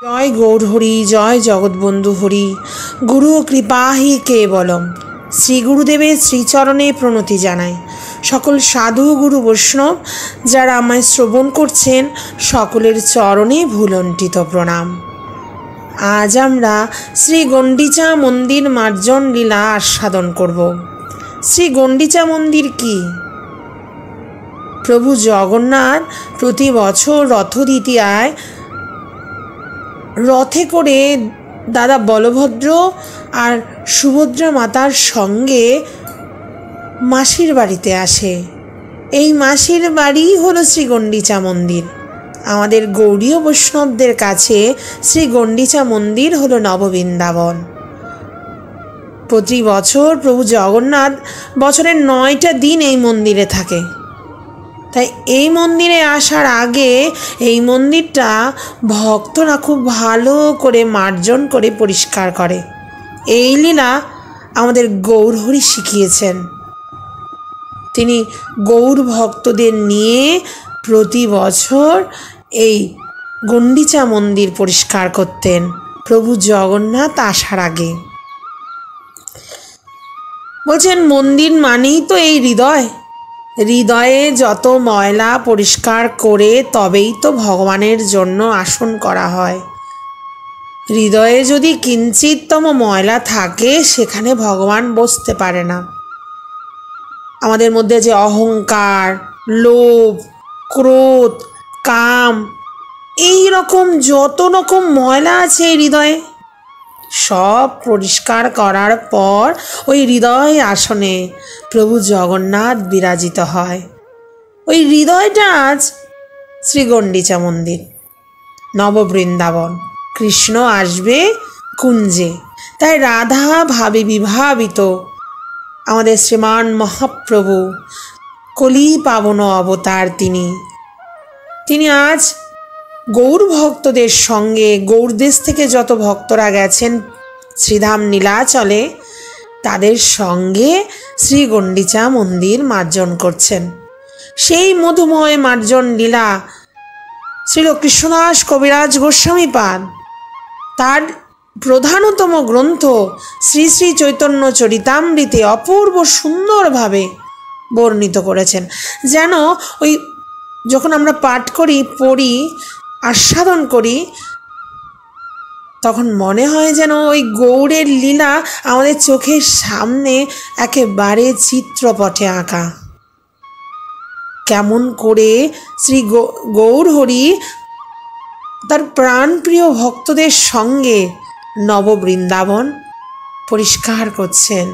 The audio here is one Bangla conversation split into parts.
জয় গৌর হরি, জয় জগৎবন্ধু হরি। গুরু কৃপা হি কেবলম। শ্রী গুরুদেবের শ্রীচরণে প্রণতি জানাই। সকল সাধু গুরু বৈষ্ণব যারা আমায় শ্রবণ করছেন, সকলের চরণে ভুলণ্ঠিত প্রণাম। আজ আমরা শ্রী গণ্ডিচা মন্দির মার্জন লীলা আস্বাদন করব। শ্রী গণ্ডিচা মন্দির কি? প্রভু জগন্নাথ প্রতি বছর রথ দ্বিতীয়ায় রথে করে দাদা বলভদ্র আর সুভদ্রা মাতার সঙ্গে মাসির বাড়িতে আসে। এই মাসির বাড়ি হলো শ্রী গণ্ডিচা মন্দির। আমাদের গৌড়ীয় বৈষ্ণবদের কাছে শ্রী গণ্ডিচা মন্দির হলো নববৃন্দাবন। প্রতি বছর প্রভু জগন্নাথ বছরের 9টা দিন এই মন্দিরে থাকে। তাই এই মন্দিরে আসার আগে এই মন্দিরটা ভক্তরা খুব ভালো করে মার্জন করে পরিষ্কার করে। এই লীলা আমাদের গৌরহরি শিখিয়েছেন। তিনি গৌর ভক্তদের নিয়ে প্রতি বছর এই গণ্ডিচা মন্দির পরিষ্কার করতেন প্রভু জগন্নাথ আসার আগে। বলছেন মন্দির মানেই তো এই হৃদয়। হৃদয়ে যত ময়লা পরিষ্কার করে তবেই তো ভগবানের জন্য আসন করা হয়। হৃদয়ে যদি কিঞ্চিততম ময়লা থাকে সেখানে ভগবান বসতে পারে না। আমাদের মধ্যে যে অহংকার, লোভ, ক্রোধ, কাম, এই রকম যত রকম ময়লা আছে এই হৃদয়ে, সব পরিষ্কার করার পর ওই হৃদয় আসনে প্রভু জগন্নাথ বিরাজিত হয়। ওই হৃদয়টা আজ শ্রী গণ্ডিচা মন্দির, নববৃন্দাবন। কৃষ্ণ আসবে কুঞ্জে, তাই রাধা ভাবে বিভাবিত আমাদের শ্রীমান মহাপ্রভু, কলি পাবন অবতার তিনি আজ গৌর ভক্তদের সঙ্গে, গৌরদেশ থেকে যত ভক্তরা গেছেন শ্রীধাম নীলাচলে, তাদের সঙ্গে শ্রী গণ্ডিচা মন্দির মার্জন করছেন। সেই মধুময় মার্জন লীলা শ্রীল কৃষ্ণদাস কবিরাজ গোস্বামী পাদ তার প্রধানতম গ্রন্থ শ্রী শ্রী চৈতন্য চরিতামৃতে অপূর্ব সুন্দরভাবে বর্ণিত করেছেন। যেন ওই যখন আমরা পাঠ করি, পড়ি, আস্বাদন করি, তখন মনে হয় যেন ওই গৌড়ের লীলা আমাদের চোখের সামনে একেবারে চিত্রপটে আঁকা। কেমন করে শ্রী গৌরহরি তার প্রাণপ্রিয় ভক্তদের সঙ্গে নববৃন্দাবন পরিষ্কার করছেন।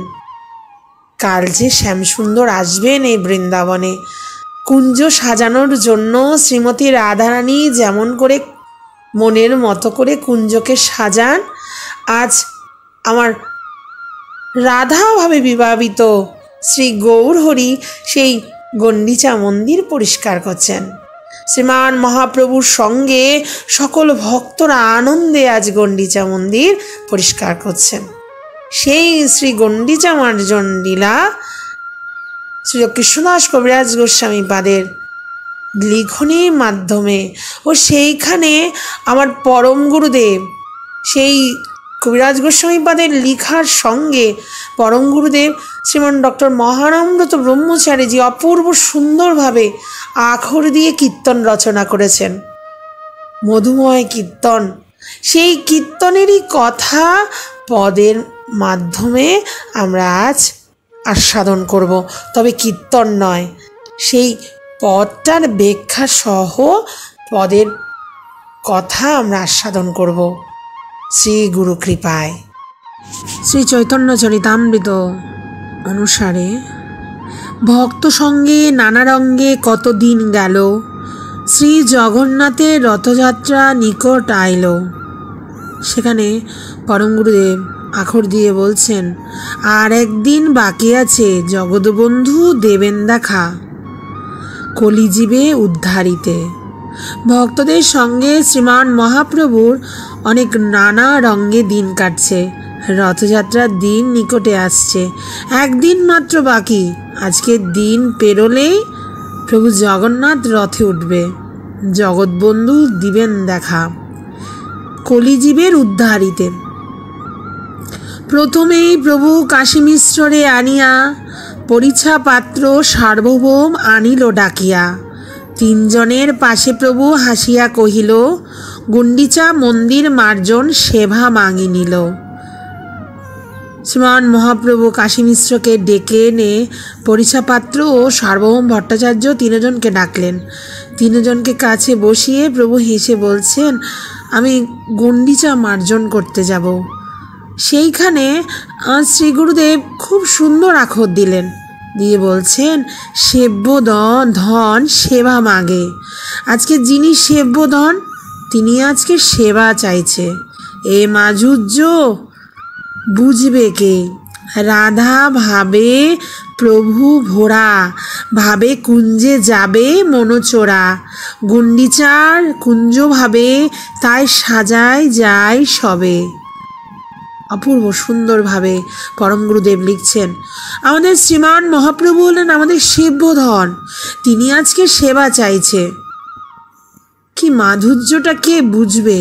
কাল যে শ্যামসুন্দর আসবেন এই বৃন্দাবনে, কুঞ্জ সাজানোর জন্য শ্রীমতী রাধারানী যেমন করে মনের মতো করে কুঞ্জকে সাজান, আজ আমার রাধাভাবে বিভাবিত শ্রী গৌরহরি সেই গণ্ডিচা মন্দির পরিষ্কার করছেন। শ্রীমান মহাপ্রভুর সঙ্গে সকল ভক্তরা আনন্দে আজ গণ্ডিচা মন্দির পরিষ্কার করছেন। সেই শ্রী গণ্ডিচা মার্জন লীলা শ্রী কৃষ্ণদাস কবিরাজ গোস্বামী পাদের লিখনির মাধ্যমে ও সেইখানে আমার পরম গুরুদেব, সেই কবিরাজ গোস্বামী পাদের লিখার সঙ্গে পরম গুরুদেব শ্রীমান ডক্টর মহানম্রত ব্রহ্মচারীজি অপূর্ব সুন্দরভাবে আখর দিয়ে কীর্তন রচনা করেছেন, মধুময় কীর্তন। সেই কীর্তনেরই কথা পদের মাধ্যমে আমরা আজ আস্বাদন করব। তবে কীর্তন নয়, সেই পদটার ব্যাখ্যা সহ পদের কথা আমরা আস্বাদন করব শ্রী গুরু কৃপায়। শ্রী চৈতন্য চরিতামৃত অনুসারে ভক্ত সঙ্গে নানা রঙ্গে কতদিন গেল, শ্রী জগন্নাথের রথযাত্রা নিকট আইল। সেখানে পরম গুরুদেব আখর দিয়ে বলছেন, আর একদিন বাকি আছে জগৎবন্ধু দেবেন দেখা, কলিজীবে উদ্ধারিতে। ভক্তদের সঙ্গে শ্রীমান মহাপ্রভুর অনেক নানা রঙ্গে দিন কাটছে। রথযাত্রার দিন নিকটে আসছে, একদিন মাত্র বাকি। আজকের দিন পেরোলেই প্রভু জগন্নাথ রথে উঠবে, জগৎবন্ধু দিবেন দেখা। কলিজীবের উদ্ধারিতে। প্রথমেই প্রভু কাশী মিশ্রে আনিয়া পরিছা পাত্র সার্বভৌম আনিল ডাকিয়া। তিনজনের পাশে প্রভু হাসিয়া কহিল, গুন্ডিচা মন্দির মার্জন সেবা মাগি নিল। শ্রীমান মহাপ্রভু কাশী মিশ্রকে ডেকে এনে পরিছা পাত্র ও সার্বভৌম ভট্টাচার্য তিনজনকে ডাকলেন। তিনজনকে কাছে বসিয়ে প্রভু হেসে বলছেন, আমি গুন্ডিচা মার্জন করতে যাব। সেইখানে শ্রী গুরুদেব খুব সুন্দর আখর দিলেন, দিয়ে বলছেন, সেব্য ধন সেবা মাগে। আজকে যিনি সেব্য ধন তিনি আজকে সেবা চাইছে। এ মাধুর্য বুঝবে কে? রাধা ভাবে প্রভু ভোরা, ভাবে কুঞ্জে যাবে মনোচোরা। গুন্ডিচার কুঞ্জ ভাবে তাই সাজায় যায় সবে। অপূর্ব সুন্দরভাবে পরম গুরুদেব লিখছেন, আমাদের শ্রীমান মহাপ্রভু হলেন আমাদের সেব্যধন, তিনি আজকে সেবা চাইছে। কি মাধুর্যটা কে বুঝবে?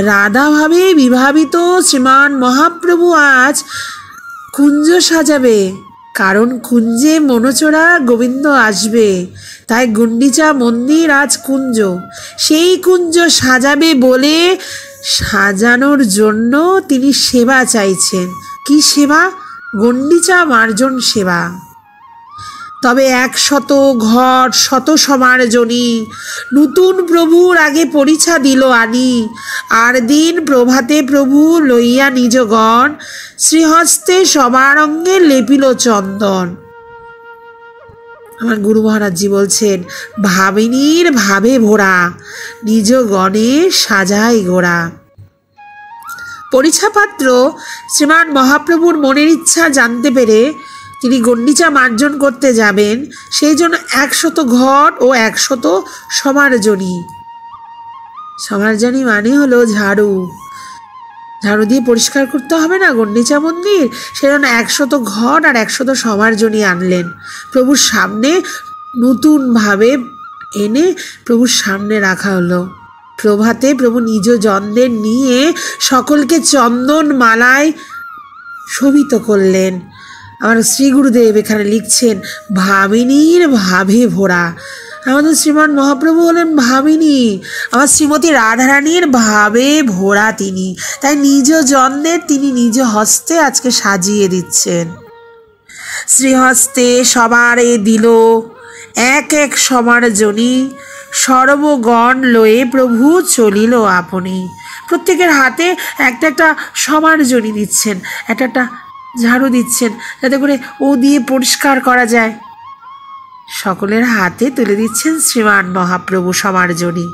রাধাভাবে বিভাবিত শ্রীমান মহাপ্রভু আজ কুঞ্জ সাজাবে, কারণ কুঞ্জে মনোচোরা গোবিন্দ আসবে। তাই গুন্ডিচা মন্দির আজ কুঞ্জ, সেই কুঞ্জ সাজাবে বলে সাজানোর জন্য তিনি সেবা চাইছেন। কি সেবা? গুন্ডিচা মার্জন সেবা। তবে 100 ঘট 100 সমার্জনী, নতুন প্রভুর আগে পরিছা দিল আনি। আর দিন প্রভাতে প্রভু লইয়া নিজগণ, শ্রীহস্তে সবার অঙ্গে লেপিল চন্দন। আমার গুরু মহারাজজি বলছেন, ভাবিনীর ভাবে ভোরা, নিজ গণে সাজাই গোড়া। পরিছা পাত্র শ্রীমান মহাপ্রভুর মনের ইচ্ছা জানতে পেরে তিনি গুন্ডিচা মার্জন করতে যাবেন, সেই জন্য 100 ঘট ও 100 সমার্জনী। সমার্জনী মানে হলো ঝাড়ু, ঝাড়ু দিয়ে পরিষ্কার করতে হবে না গুন্ডিচা মন্দির, সেজন্য 100 ঘট আর 100 সমার্জনী আনলেন। প্রভুর সামনে নতুনভাবে এনে প্রভুর সামনে রাখা হলো। প্রভাতে প্রভু নিজ জনদের নিয়ে সকলকে চন্দন মালায় শোভিত করলেন। আমার শ্রী গুরুদেব এখানে লিখছেন, ভাবিনীর ভাবে ভোরা। আমাদের শ্রীমান মহাপ্রভু হলেন ভাবিনী, আমার শ্রীমতী রাধারানীর ভাবে ভোরা তিনি। তাই নিজ জনদের তিনি নিজ হস্তে আজকে সাজিয়ে দিচ্ছেন। শ্রীহস্তে সবারে দিল এক এক সমার্জনী, সর্বগণ লয়ে প্রভু চলিল আপনি। প্রত্যেকের হাতে একটা একটা সমার্জনী দিচ্ছেন, একটা একটা ঝাড়ু দিচ্ছেন, যাতে করে ও দিয়ে পরিষ্কার করা যায়। সকলের হাতে তুলে দিচ্ছেন শ্রীমান মহাপ্রভু সমার্জনী।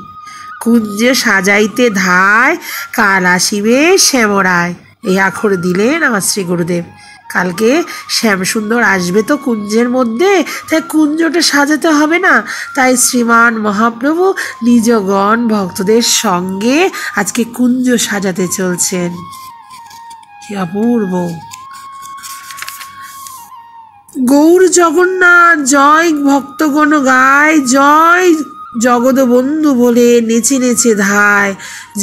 কুঞ্জে সাজাইতে ধায়, কাল আসিবে শ্যামরায়। এই আখর দিলেন আমার শ্রী গুরুদেব। কালকে শ্যামসুন্দর আসবে তো কুঞ্জের মধ্যে, তাই কুঞ্জটা সাজাতে হবে না। তাই শ্রীমান মহাপ্রভু নিজগণ ভক্তদের সঙ্গে আজকে কুঞ্জ সাজাতে চলছেন। কি অপূর্ব! গৌর জগন্নাথ জয়, ভক্তগণ গায় জয়, জগৎবন্ধু বলে নেচে নেচে ধায়।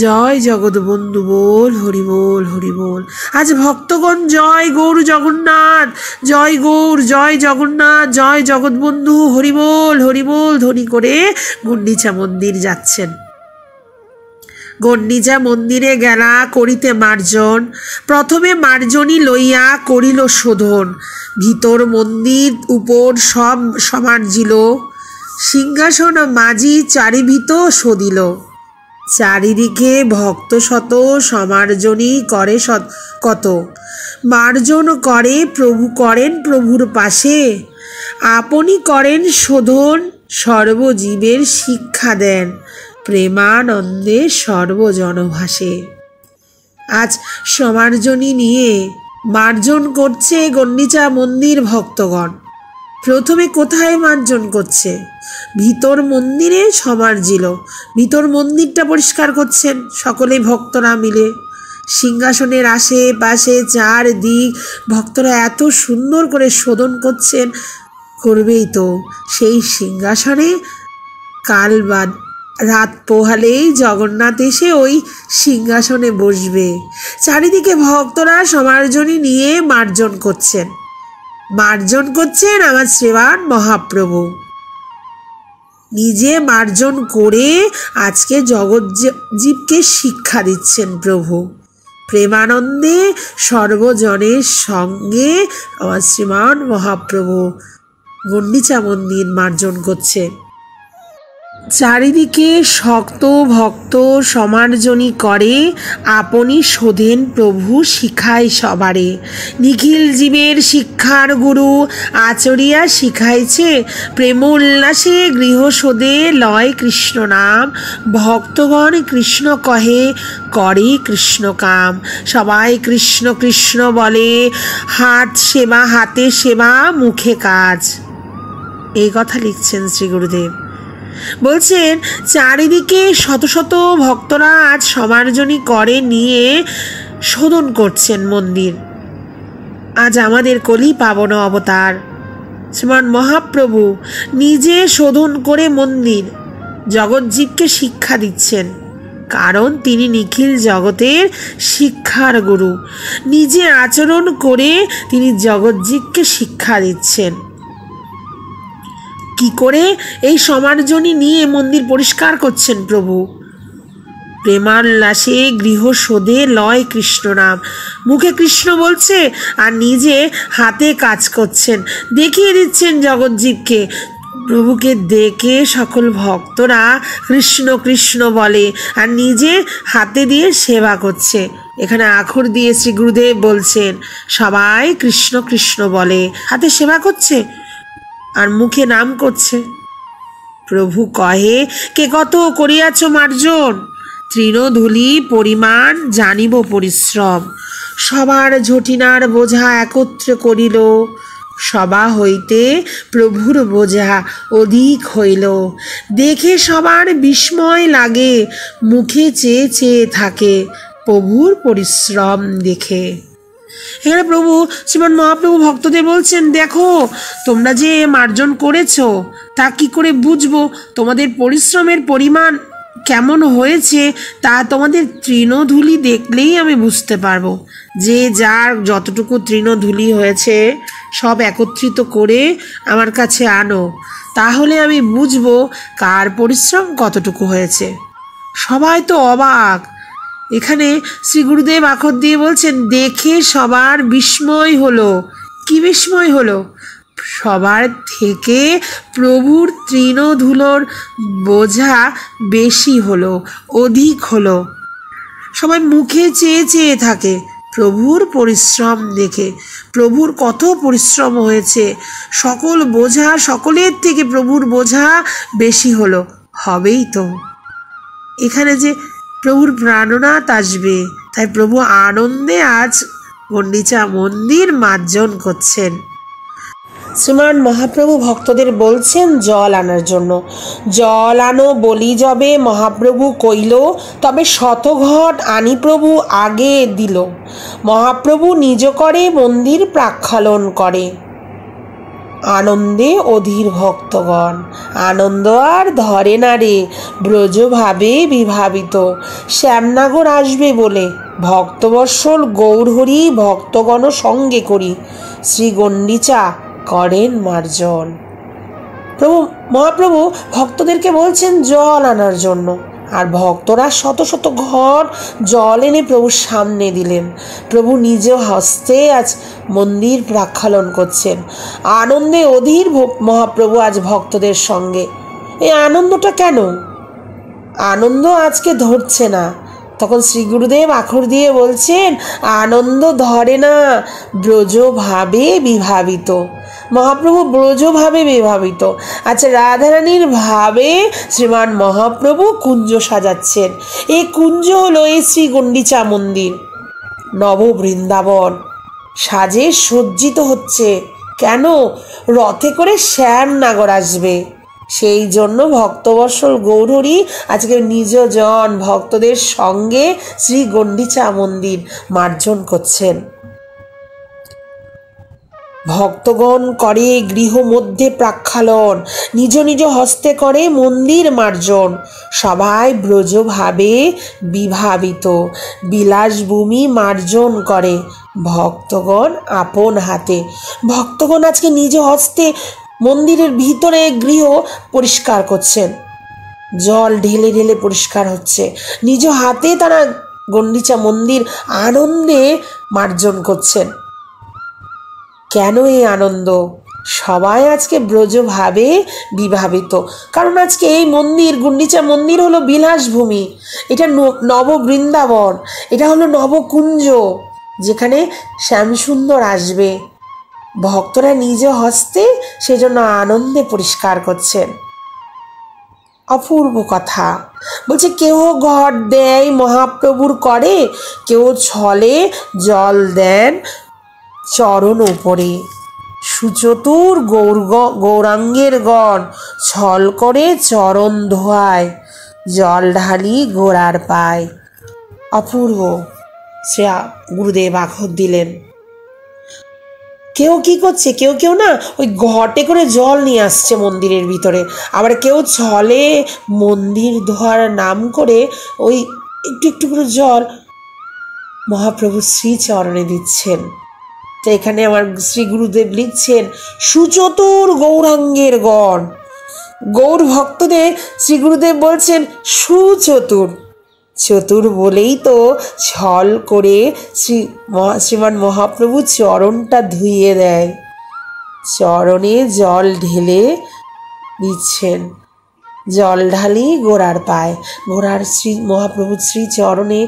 জয় জগৎবন্ধু বল, হরি বল হরি বল। আজ ভক্তগণ জয় গৌর জগন্নাথ, জয় গৌর, জয় জগন্নাথ, জয় জগৎবন্ধু, হরি বল ধ্বনি করে গুন্ডিচা মন্দির যাচ্ছেন। গুন্ডিচা মন্দিরে গেলা করিতে মার্জন, প্রথমে মার্জনী লইয়া করিল শোধন। ভিতর মন্দির উপর সব সমার্জিল, সিংহাসন মাঝি চারিভিত সদিল। চারিদিকে ভক্ত শত সমার্জনী করে কত, মার্জন করে প্রভু করেন প্রভুর পাশে। আপনি করেন শোধন, সর্বজীবের শিক্ষা দেন, প্রেমানন্দে সর্বজনভাসে। আজ সমার্জনী নিয়ে মার্জন করছে গুন্ডিচা মন্দির ভক্তগণ। প্রথমে কোথায় মার্জন করছে? ভিতর মন্দিরে সমার্জিল, ভিতর মন্দিরটা পরিষ্কার করছেন সকলে ভক্তরা মিলে। সিংহাসনের আশেপাশে চারদিক ভক্তরা এত সুন্দর করে শোধন করছেন, করবেই তো। সেই সিংহাসনে কাল বাদ রাত পোহালেই জগন্নাথ এসে ওই সিংহাসনে বসবে। চারিদিকে ভক্তরা সমার্জনী নিয়ে মার্জন করছেন আমার শ্রীমান মহাপ্রভু। নিজে মার্জন করে আজকে জগজ্জীবকে শিক্ষা দিচ্ছেন প্রভু। প্রেমানন্দে সর্বজনের সঙ্গে আমার শ্রীমান মহাপ্রভু গুন্ডিচা মন্দির মার্জন করছে। চারিদিকে শক্ত ভক্ত সমার্জনী করে, আপনি শোধেন প্রভু শিখায় সবারে। নিখিল জীবের শিক্ষার গুরু আচরিয়া শিখাইছে, প্রেম উল্লাসে গৃহশোধে লয় কৃষ্ণ নাম। ভক্তগণ কৃষ্ণ কহে করে কৃষ্ণ কাম, সবাই কৃষ্ণ কৃষ্ণ বলে, হাত সেবা হাতে সেবা মুখে কাজ। এই কথা লিখছেন শ্রী গুরুদেব। বলছেন চারিদিকে শত শত ভক্তরা আজ সমার্জনী করে নিয়ে শোধন করছেন মন্দির। আজ আমাদের কলি পাবন অবতার শ্রীমান মহাপ্রভু নিজে শোধন করে মন্দির জগজ্জীবকে শিক্ষা দিচ্ছেন, কারণ তিনি নিখিল জগতের শিক্ষার গুরু। নিজে আচরণ করে তিনি জগজ্জীবকে শিক্ষা দিচ্ছেন। কি করে? এই সমার্জনী নিয়ে মন্দির পরিষ্কার করছেন প্রভু। প্রেমাল্লাসে গৃহশোধে লয় কৃষ্ণ নাম, মুখে কৃষ্ণ বলছে আর নিজে হাতে কাজ করছেন, দেখিয়ে দিচ্ছেন জগজ্জীবকে। প্রভুকে দেখে সকল ভক্তরা কৃষ্ণ কৃষ্ণ বলে আর নিজে হাতে দিয়ে সেবা করছে। এখানে আখর দিয়ে শ্রী গুরুদেব বলছেন সবাই কৃষ্ণ কৃষ্ণ বলে, হাতে সেবা করছে আর মুখে নাম করছে। প্রভু কহে কে কত করিয়াছ মার্জন, তৃণধূলি পরিমাণ জানিব পরিশ্রম। সবার ঝটিনার বোঝা একত্র করিল, সভা হইতে প্রভুর বোঝা অধিক হইল। দেখে সবার বিস্ময় লাগে, মুখে চেয়ে চেয়ে থাকে প্রভুর পরিশ্রম দেখে। এখানে প্রভু শ্রীমান মহাপ্রভু ভক্তদের বলছেন, দেখো তোমরা যে মার্জন করেছো তা কি করে বুঝবো? তোমাদের পরিশ্রমের পরিমাণ কেমন হয়েছে তা তোমাদের তৃণধূলি দেখলেই আমি বুঝতে পারবো। যে যার যতটুকু তৃণধূলি হয়েছে সব একত্রিত করে আমার কাছে আনো, তাহলে আমি বুঝবো কার পরিশ্রম কতটুকু হয়েছে। সবাই তো অবাক। এখানে শ্রী গুরুদেব আখর দিয়ে বলছেন দেখে সবার বিস্ময় হলো। কি বিস্ময় হলো? সবার থেকে প্রভুর তৃণধূলোর বোঝা বেশি হলো, অধিক হলো। সবাই মুখে চেয়ে চেয়ে থাকে প্রভুর পরিশ্রম দেখে। প্রভুর কত পরিশ্রম হয়েছে, সকল বোঝা সকলের থেকে প্রভুর বোঝা বেশি হলো, হবেই তো। এখানে যে প্রভুর প্রাণনাথ আসবে, তাই প্রভু আনন্দে আজ গুন্ডিচা মন্দির মার্জন করছেন। শ্রীমান মহাপ্রভু ভক্তদের বলছেন জল আনার জন্য। জল আনো বলি যবে মহাপ্রভু কইল, তবে শতঘট আনি প্রভু আগে দিল। মহাপ্রভু নিজ করে মন্দির প্রাক্ষালন করে, আনন্দে অধীর ভক্তগণ। আনন্দ আর ধরে না রে, ব্রজভাবে বিভাবিত। শ্যামনগর আসবে বলে ভক্তবৎসল গৌরহরি ভক্তগণ সঙ্গে করি, শ্রী গণ্ডিচা করেন মার্জন। প্রভু মহাপ্রভু ভক্তদেরকে বলছেন জল আনার জন্য, আর ভক্তরা শত শত ঘট জল এনে প্রভুর সামনে দিলেন। প্রভু নিজ হস্তে আজ মন্দির প্রাক্ষালন করছেন। আনন্দে অধীর মহাপ্রভু আজ ভক্তদের সঙ্গে। এই আনন্দটা কেন? আনন্দ আজকে ধরছে না। তখন শ্রী গুরুদেব আখর দিয়ে বলছেন আনন্দ ধরে না, ব্রজভাবে বিভাবিত। মহাপ্রভু ব্রজভাবে বিভাবিত। আচ্ছা, রাধারানীর ভাবে শ্রীমান মহাপ্রভু কুঞ্জ সাজাচ্ছেন। এই কুঞ্জ হলো এই শ্রী গণ্ডিচা মন্দির। নব বৃন্দাবন সাজে সজ্জিত হচ্ছে। কেন? রথে করে শ্যামনগর আসবে, সেই জন্য ভক্তবৎসল গৌরহরি আজকে নিজ জন ভক্তদের সঙ্গে শ্রী গণ্ডিচা মন্দির মার্জন করছেন। ভক্তগণ করে গৃহ মধ্যে প্রাক্ষালন, নিজ নিজ হস্তে করে মন্দির মার্জন। সবাই ব্রজভাবে বিভাবিত, বিলাসভূমি মার্জন করে ভক্তগণ আপন হাতে। ভক্তগণ আজকে নিজ হস্তে মন্দিরের ভিতরে গৃহ পরিষ্কার করছেন, জল ঢেলে ঢেলে পরিষ্কার হচ্ছে, নিজ হাতে তারা গণ্ডিচা মন্দির আনন্দে মার্জন করছেন। কেন এই আনন্দ? সবাই আজকে ব্রজভাবে বিভাবিত, কারণ আজকে এই মন্দির গুন্ডিচা মন্দির হলো বিলাসভূমি, এটা নব বৃন্দাবন, এটা হলো নবকুঞ্জ, যেখানে শ্যামসুন্দর আসবে। ভক্তরা নিজ হস্তে সেজন্য আনন্দে পরিষ্কার করছেন। অপূর্ব কথা। বলছে কেউ ঘট দেয় মহাপ্রভুর করে, কেউ ছলে জল দেন চরণ উপরে। সুচতুর গৌরাঙ্গের গণ ছল করে চরণ ধোয়ায়, জল ঢালি গোড়ার পায়। অপূর্ব। সে গুরুদেব আখর দিলেন। কেউ কি করছে, কেউ কেউ না ওই ঘটে করে জল নিয়ে আসছে মন্দিরের ভিতরে, আবার কেউ ছলে মন্দির ধোয়ার নাম করে ওই একটু একটু করে জল মহাপ্রভু শ্রীচরণে দিচ্ছেন। তো এখানে আমার শ্রী গুরুদেব লিখছেন সুচতুর গৌরাঙ্গের গণ। গৌর ভক্তদের শ্রী গুরুদেব বলছেন সুচতুর। চতুর বলেই তো ছল করে শ্রীমান মহাপ্রভু চরণটা ধুইয়ে দেয়, চরণে জল ঢেলে দিচ্ছেন, জল ঢালি গোড়ার পায়, গোড়ার মহাপ্রভুর শ্রী চরণে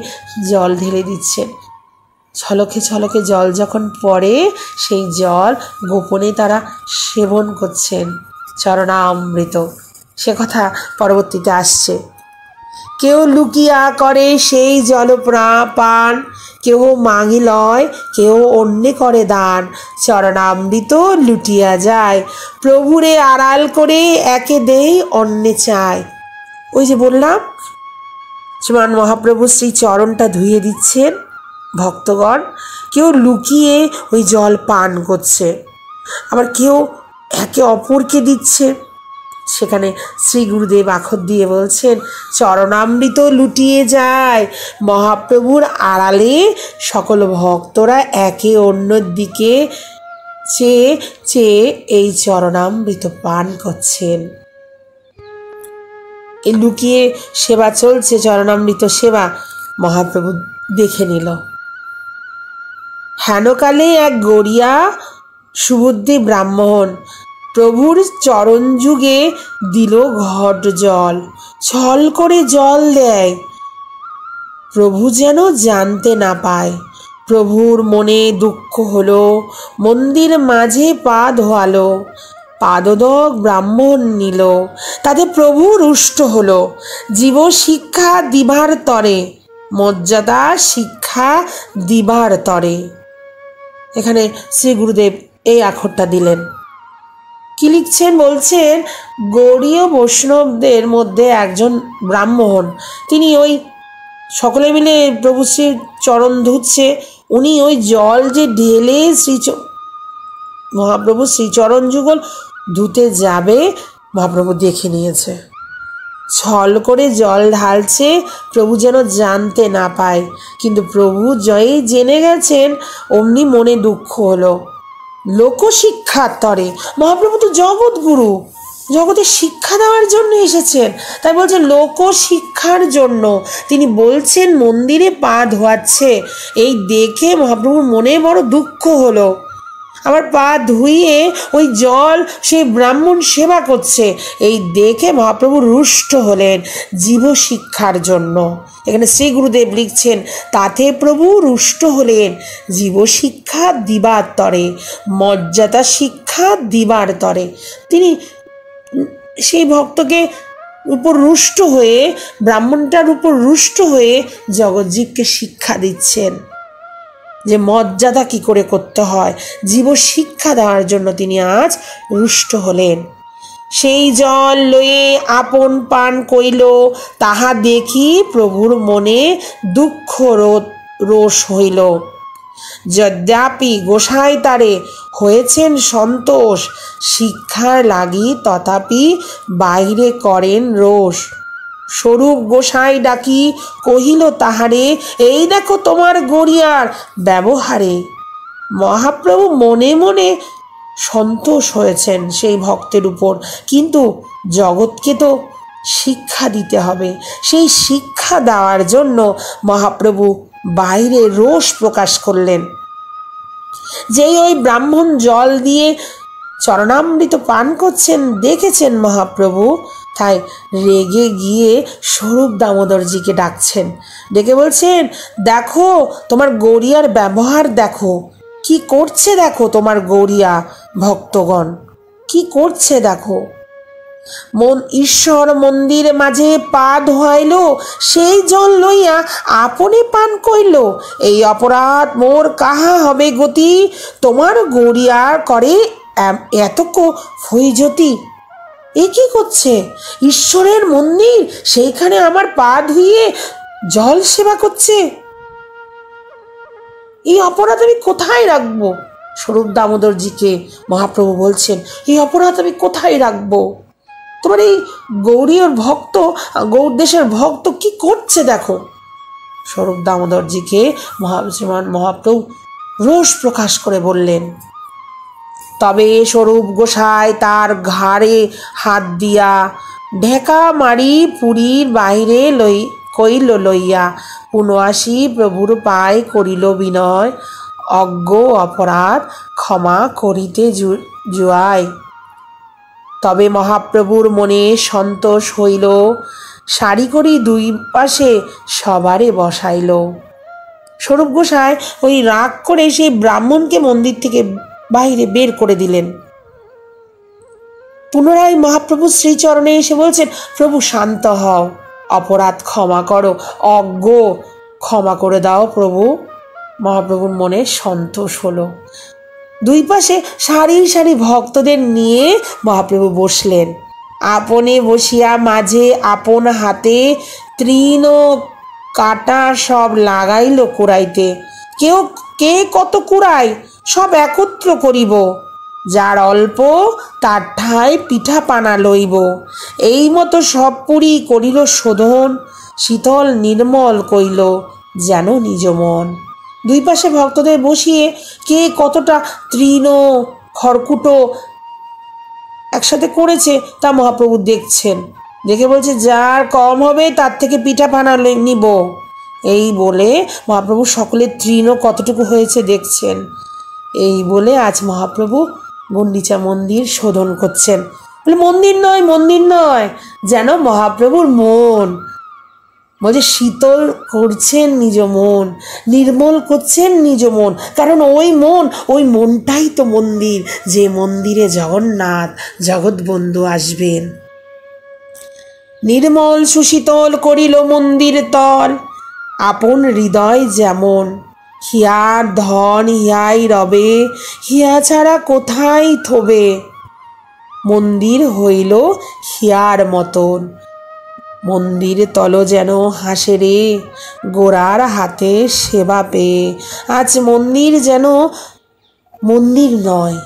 জল ঢেলে দিচ্ছেন। ছলকে ছলকে জল যখন পড়ে, সেই জল গোপনে তারা সেবন করছেন, চরণামৃত। সে কথা পরবর্তীতে আসছে। কেউ লুকিয়া করে সেই জল পান, কেউ মাঙি লয়, কেউ অন্যে করে দান। চরণামৃত লুটিয়া যায়, প্রভুরে আড়াল করে একে দেই অন্যে চায়। ওই যে বললাম, শ্রীমান মহাপ্রভু শ্রী চরণটা ধুয়ে দিচ্ছেন, ভক্তগণ কেউ লুকিয়ে ওই জল পান করছে, আবার কেউ একে অপরকে দিচ্ছে। সেখানে শ্রী গুরুদেব আখর দিয়ে বলছেন চরণামৃত লুটিয়ে যায়, মহাপ্রভুর আড়ালে সকল ভক্তরা একে অন্যর দিকে চেয়ে চেয়ে এই চরণামৃত পান করছেন। এই লুকিয়ে সেবা চলছে, চরণামৃত সেবা মহাপ্রভু দেখে নিল। হেনকালে এক গড়িয়া সুবুদ্ধি ব্রাহ্মণ প্রভুর চরণ যুগে দিল ঘট জল, ছল করে জল দেয় প্রভু যেন জানতে না পায়। প্রভুর মনে দুঃখ হলো, মন্দির মাঝে পা ধোয়ালো, পাদদক ব্রাহ্মণ নিল, তাতে প্রভু রুষ্ট হলো। জীব শিক্ষা দিবার তরে, মর্যাদা শিক্ষা দিবার তরে। এখানে শ্রী গুরুদেব এই আখরটা দিলেন। কি লিখছেন? বলছেন গৌড়ীয় বৈষ্ণবদের মধ্যে একজন ব্রাহ্মণ, তিনি ওই সকলে মিলে প্রভু শ্রীর চরণ ধুচ্ছে, উনি ওই জল যে ঢেলে মহাপ্রভু শ্রীচরণ যুগল ধুতে যাবে, মহাপ্রভু দেখে নিয়েছে, ছল করে জল ঢালছে প্রভু যেন জানতে না পায়। কিন্তু প্রভু জয়ী জেনে গেছেন, অমনি মনে দুঃখ হলো। লোকশিক্ষার তরে, মহাপ্রভু তো জগৎগুরু, জগতে শিক্ষা দেওয়ার জন্য এসেছেন, তাই বলছেন লোকশিক্ষার জন্য তিনি বলছেন মন্দিরে পা ধোয়াচ্ছে। এই দেখে মহাপ্রভুর মনে বড় দুঃখ হলো। আবার পা ধুইয়ে ওই জল সেই ব্রাহ্মণ সেবা করছে, এই দেখে মহাপ্রভু রুষ্ট হলেন জীব শিক্ষার জন্য। এখানে শ্রী গুরুদেব লিখছেন তাতে প্রভু রুষ্ট হলেন জীব শিক্ষা দিবার তরে, মর্যাদা শিক্ষা দিবার তরে। তিনি সেই ভক্তকে উপর রুষ্ট হয়ে, ব্রাহ্মণটার উপর রুষ্ট হয়ে জগজ্জীবকে শিক্ষা দিচ্ছেন যে মর্যাদা কি করে করতে হয়, জীব শিক্ষা দেওয়ার জন্য তিনি আজ রুষ্ট হলেন। সেই জল লয়ে আপন পান কইল, তাহা দেখি প্রভুর মনে দুঃখ রোষ হইল। যদ্যাপি গোসাই তারে হয়েছেন সন্তোষ, শিক্ষার লাগি তথাপি বাইরে করেন রোষ। স্বরূপ গোসাই ডাকি কহিল তাহারে, এই দেখো তোমার গড়িয়ার ব্যবহারে। মহাপ্রভু মনে মনে সন্তোষ হয়েছেন সেই ভক্তের উপর, কিন্তু জগৎকে তো শিক্ষা দিতে হবে। সেই শিক্ষা দেওয়ার জন্য মহাপ্রভু বাইরে রোষ প্রকাশ করলেন। যেই ওই ব্রাহ্মণ জল দিয়ে চরণামৃত পান করছেন দেখেছেন মহাপ্রভু, তাই রেগে গিয়ে স্বরূপ দামোদরজিকে ডাকছেন। ডেকে বলছেন, দেখো তোমার গড়িয়ার ব্যবহার দেখো, কি করছে দেখো তোমার গড়িয়া ভক্তগণ, কি করছে দেখো। ঈশ্বর মন্দির মাঝে পা ধোয়াইল, সেই জল লইয়া আপনি পান কইল। এই অপরাধ মোর কাহা হবে গতি, তোমার গড়িয়ার করে এতক ফৈজতি। এ কি করছে? ঈশ্বরের মন্দির, সেইখানে আমার পা ধুইয়ে জল সেবা করছে। এই অপরাধ আমি কোথায় রাখবো? স্বরূপ দামোদরজিকে মহাপ্রভু বলছেন, এই অপরাধ আমি কোথায় রাখবো? তোমার এই গৌরীয়র ভক্ত, গৌর দেশের ভক্ত কি করছে দেখো। স্বরূপ দামোদরজিকে মহাপ্রভু রোষ প্রকাশ করে বললেন। তবে স্বরূপ গোসাই তার ঘাড়ে হাত দিয়া ঢেকা মারি পুরীর বাহিরে কইল লইয়া, পুনআসি প্রভুর পায় করিল বিনয়, অজ্ঞ অপরাধ ক্ষমা করিতে জুয়ায়। তবে মহাপ্রভুর মনে সন্তোষ হইল, সারি করি দুই পাশে সবারে বসাইল। স্বরূপ গোসাই ওই রাগ করে সেই ব্রাহ্মণকে মন্দির থেকে বাইরে বের করে দিলেন। পুনরায় মহাপ্রভু শ্রীচরণে এসে বলছেন, প্রভু শান্ত হও, অপরাধ ক্ষমা করো, অজ্ঞ ক্ষমা করে দাও প্রভু। মহাপ্রভুর মনে সন্তোষ হলো। দুই পাশে সারি সারি ভক্তদের নিয়ে মহাপ্রভু বসলেন। আপনে বসিয়া মাঝে আপন হাতে তৃণ কাটা সব লাগাইল কুড়াইতে। কে কত কুড়ায় সব একত্র করিব, যার অল্প তার ঠায় পিঠা পানা লইব। এই মতো সব পুরি করিল শোধন, শীতল নির্মল কইল যেন নিজ মন। দুই পাশে ভক্তদের বসিয়ে কে কতটা তৃণ খড়কুটো একসাথে করেছে তা মহাপ্রভু দেখছেন। দেখে বলছে, যার কম হবে তার থেকে পিঠা পানা নিব। এই বলে মহাপ্রভু সকলের তৃণ কতটুকু হয়েছে দেখছেন। এই বলে আজ মহাপ্রভু গুন্ডিচা মন্দির শোধন করছেন। বলে মন্দির নয়, মন্দির নয়, যেন মহাপ্রভুর মন। বলছে শীতল করছেন নিজ মন, নির্মল করছেন নিজ মন, কারণ ওই মনটাই তো মন্দির, যে মন্দিরে জগন্নাথ জগৎবন্ধু আসবেন। নির্মল সুশীতল করিল মন্দির তল, আপন হৃদয় যেমন। হিয়ার ধন হিয়াই রবে, হিয়া ছাড়া কোথায় থবে। মন্দির হইল হিয়ার মতন, মন্দির তল যেন হাসে রে, গোরার হাতে সেবা পেয়ে। আজ মন্দির যেন মন্দির নয়,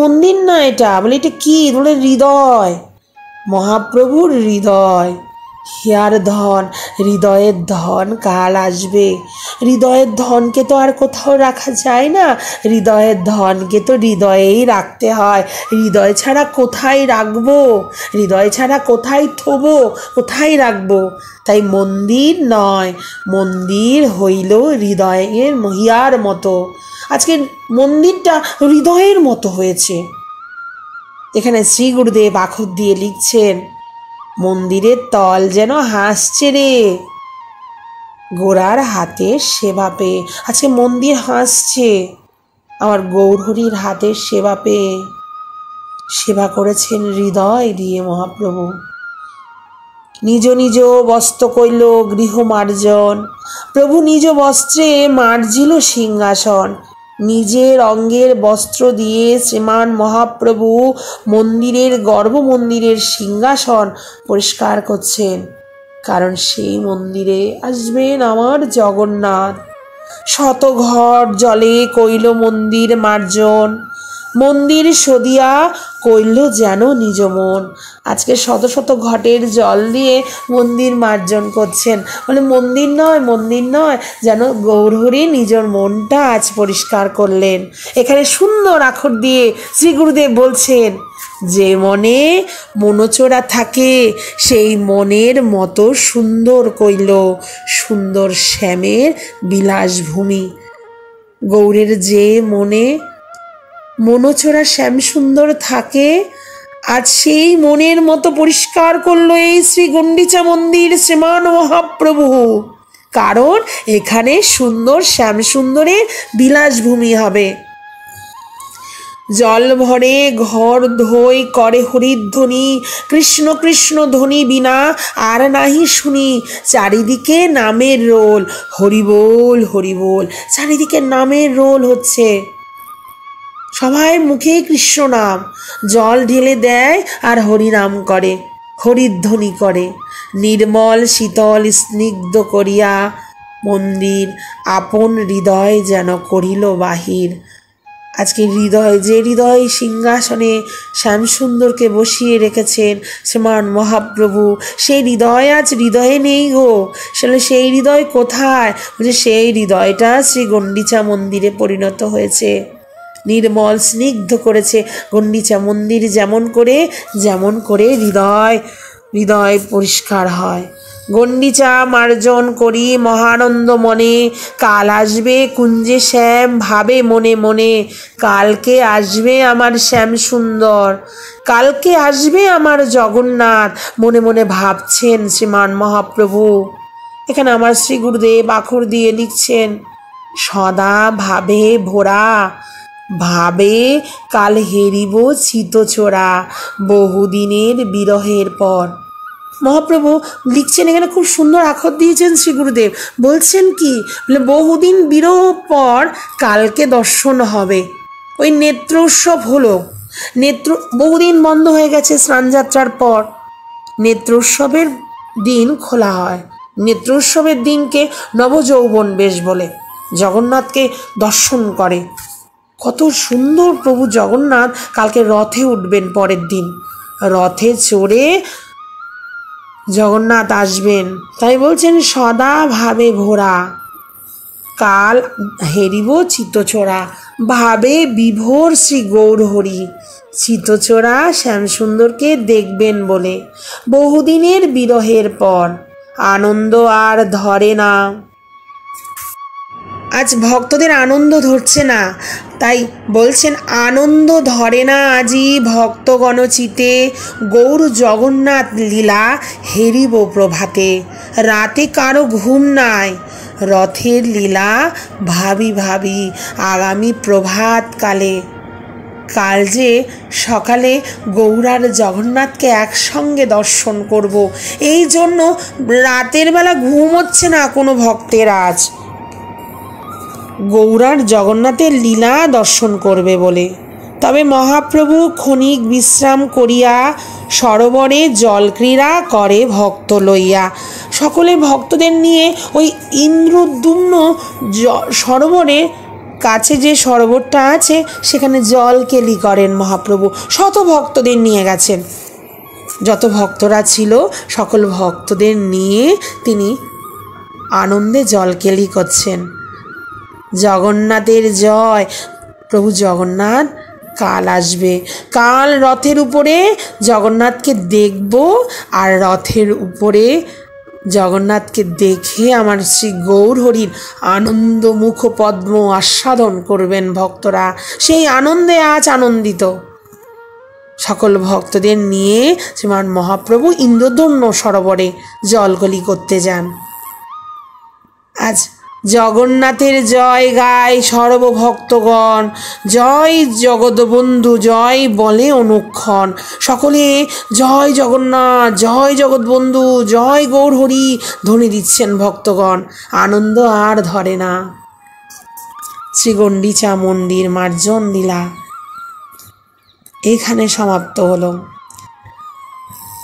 মন্দির না এটা। বলে এটা কি? বলে হৃদয়, মহাপ্রভুর হৃদয়। হিয়ার ধন, হৃদয়ের ধন কাল আসবে। হৃদয়ের ধনকে তো আর কোথাও রাখা যায় না, হৃদয়ের ধনকে তো হৃদয়েই রাখতে হয়। হৃদয় ছাড়া কোথায় রাখবো? হৃদয় ছাড়া কোথায় থবো, কোথায় রাখবো? তাই মন্দির নয়, মন্দির হইল হৃদয়ের হিয়ার মতো। আজকে মন্দিরটা হৃদয়ের মতো হয়েছে। এখানে শ্রী গুরুদেব আখর দিয়ে লিখছেন, মন্দিরের তল যেন হাসছে রে, গোরার হাতে সেবা পেয়ে। আজকে মন্দির হাসছে আমার গৌরহরির হাতের সেবা পেয়ে। সেবা করেছেন হৃদয় দিয়ে মহাপ্রভু। নিজ নিজ বস্ত্র কইল গৃহ মার্জন, প্রভু নিজ বস্ত্রে মার্জিল সিংহাসন। নিজের অঙ্গের বস্ত্র দিয়ে শ্রীমান মহাপ্রভু মন্দিরের গর্ভমন্দিরের সিংহাসন পরিষ্কার করছেন, কারণ সেই মন্দিরে আসবেন আমার জগন্নাথ। শত ঘট জলে কইল মন্দির মার্জন, মন্দির সদিয়া কইল যেন নিজ মন। আজকে শত শত ঘটের জল দিয়ে মন্দির মার্জন করছেন, বলে মন্দির নয়, যেন গৌরহরি নিজের মনটা আজ পরিষ্কার করলেন। এখানে সুন্দর আখর দিয়ে শ্রী গুরুদেব বলছেন, যে মনে মনোচোরা থাকে সেই মনের মতো সুন্দর কইল সুন্দর শ্যামের বিলাসভূমি। গৌরের যে মনে মনোচোরা শ্যাম সুন্দর থাকে, আজ সেই মনের মতো পরিষ্কার করলো এই শ্রী গণ্ডিচা মন্দির শ্রীমান মহাপ্রভু। কারণ এখানে সুন্দর শ্যাম সুন্দরের বিলাসভূমি হবে। জল ভরে ঘর ধোই করে হরিধ্বনি, কৃষ্ণ কৃষ্ণ ধ্বনি বিনা আর নাহি শুনি। চারিদিকে নামের রোল, হরিবোল হরিবোল, চারিদিকে নামের রোল হচ্ছে। সবাই মুখে কৃষ্ণ নাম, জল ঢেলে দেয় আর হরিনাম করে, হরিধ্বনি করে। নির্মল শীতল স্নিগ্ধ করিয়া মন্দির আপন হৃদয় যেন করিল বাহির। আজকে যে হৃদয় সিংহাসনে শ্যামসুন্দরকে বসিয়ে রেখেছেন শ্রীমান মহাপ্রভু, সেই হৃদয় আজ হৃদয়ে নেই গো। সেই হৃদয় কোথায়? সেই হৃদয়টা শ্রী গণ্ডিচা মন্দিরে পরিণত হয়েছে, নির্মল স্নিগ্ধ করেছে গণ্ডিচা মন্দির। যেমন করে হৃদয় পরিষ্কার হয়। গণ্ডিচা মার্জন করি মহানন্দ মনে, কাল আসবে কুঞ্জে শ্যাম ভাবে মনে মনে। কালকে আসবে আমার শ্যাম সুন্দর, কালকে আসবে আমার জগন্নাথ, মনে মনে ভাবছেন শ্রীমান মহাপ্রভু। এখানে আমার শ্রী গুরুদেব আখর দিয়ে লিখছেন, সদা ভাবে ভোরা, ভাবে কাল হেরিব চিতচোরা, বহুদিনের বিরহের পর। মহাপ্রভু লিখছেন, এখানে খুব সুন্দর আখর দিয়েছেন শ্রী গুরুদেব। বলছেন কি, বলে বহুদিন বিরহ পর কালকে দর্শন হবে। ওই নেত্র উৎসব হলো, বহুদিন বন্ধ হয়ে গেছে স্নানযাত্রার পর, নেত্র উৎসবের দিন খোলা হয়। নেত্র উৎসবের দিনকে নবযৌবন বেশ বলে, জগন্নাথকে দর্শন করে। কত সুন্দর প্রভু জগন্নাথ কালকে রথে উঠবেন, পরের দিন রথে চড়ে জগন্নাথ আসবেন। তাই বলছেন সদা ভাবে ভোরা, কাল হেরিব চিতচোরা, ভাবে বিভোর শ্রী গৌরহরি, চিতচোরা শ্যামসুন্দরকে দেখবেন বলে। বহুদিনের বিরহের পর আনন্দ আর ধরে না। আজ ভক্তদের আনন্দ ধরছে না, তাই বলছেন আনন্দ ধরে না আজি ভক্তগণ চিতে, গৌর জগন্নাথ লীলা হেরিব প্রভাতে। রাতে কারো ঘুম নাই, রথের লীলা ভাবি ভাবি আগামী প্রভাত কালে। কাল যে সকালে গৌরার জগন্নাথকে একসঙ্গে দর্শন করব, এই জন্য রাতের বেলা ঘুম হচ্ছে না কোনো ভক্তের। আজ গৌরার জগন্নাথের লীলা দর্শন করবে বলে। তবে মহাপ্রভু ক্ষণিক বিশ্রাম করিয়া সরোবরে জলক্রীড়া করে ভক্ত লইয়া। সকলে ভক্তদের নিয়ে ওই ইন্দ্রদ্যুম্ন সরোবরে কাছে যে সরোবরটা আছে সেখানে জল কেলি করেন মহাপ্রভু। শত ভক্তদের নিয়ে গেছেন, যত ভক্তরা ছিল সকল ভক্তদের নিয়ে তিনি আনন্দে জল কেলি করছেন। জগন্নাথের জয়। প্রভু জগন্নাথ কাল আসবে, কাল রথের উপরে জগন্নাথকে দেখব, আর রথের উপরে জগন্নাথকে দেখে আমার শ্রী গৌরহরির আনন্দ মুখ পদ্ম আস্বাদন করবেন ভক্তরা। সেই আনন্দে আজ আনন্দিত। সকল ভক্তদের নিয়ে শ্রীমান মহাপ্রভু ইন্দ্রদ্যুম্ন সরোবরে জলকলি করতে যান। আজ জগন্নাথের জয় গায় সর্বভক্তগণ, জয় জগৎবন্ধু জয় বলে অনুক্ষণ। সকলে জয় জগন্নাথ, জয় জগৎবন্ধু, জয় গৌরহরি ধ্বনি দিচ্ছেন ভক্তগণ। আনন্দ আর ধরে না। শ্রী গণ্ডিচা মন্দির মার্জন লীলা এখানে সমাপ্ত হলো।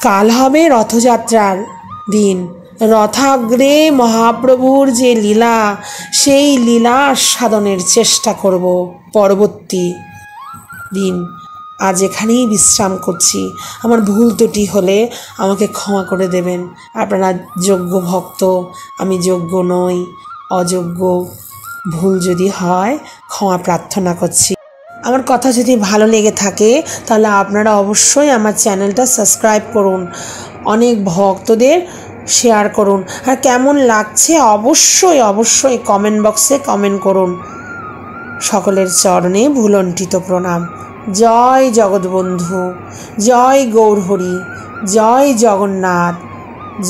কাল হবে রথযাত্রার দিন, রথাগ্রে মহাপ্রভুর যে লীলা, সেই লীলা সাধনের চেষ্টা করব পরবর্তী দিন। আজ এখানেই বিশ্রাম করছি। আমার ভুল ত্রুটি হলে আমাকে ক্ষমা করে দেবেন। আপনারা যোগ্য ভক্ত, আমি যোগ্য নই, অযোগ্য। ভুল যদি হয় ক্ষমা প্রার্থনা করছি। আমার কথা যদি ভালো লেগে থাকে তাহলে আপনারা অবশ্যই আমার চ্যানেলটা সাবস্ক্রাইব করুন, অনেক ভক্তদের শেয়ার করুন, আর কেমন লাগছে অবশ্যই অবশ্যই কমেন্ট বক্সে কমেন্ট করুন। সকলের চরণে ভুলণ্ঠিত প্রণাম। জয় জগৎবন্ধু, জয় গৌরহরি, জয় জগন্নাথ,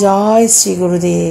জয় শ্রী গুরুদেব।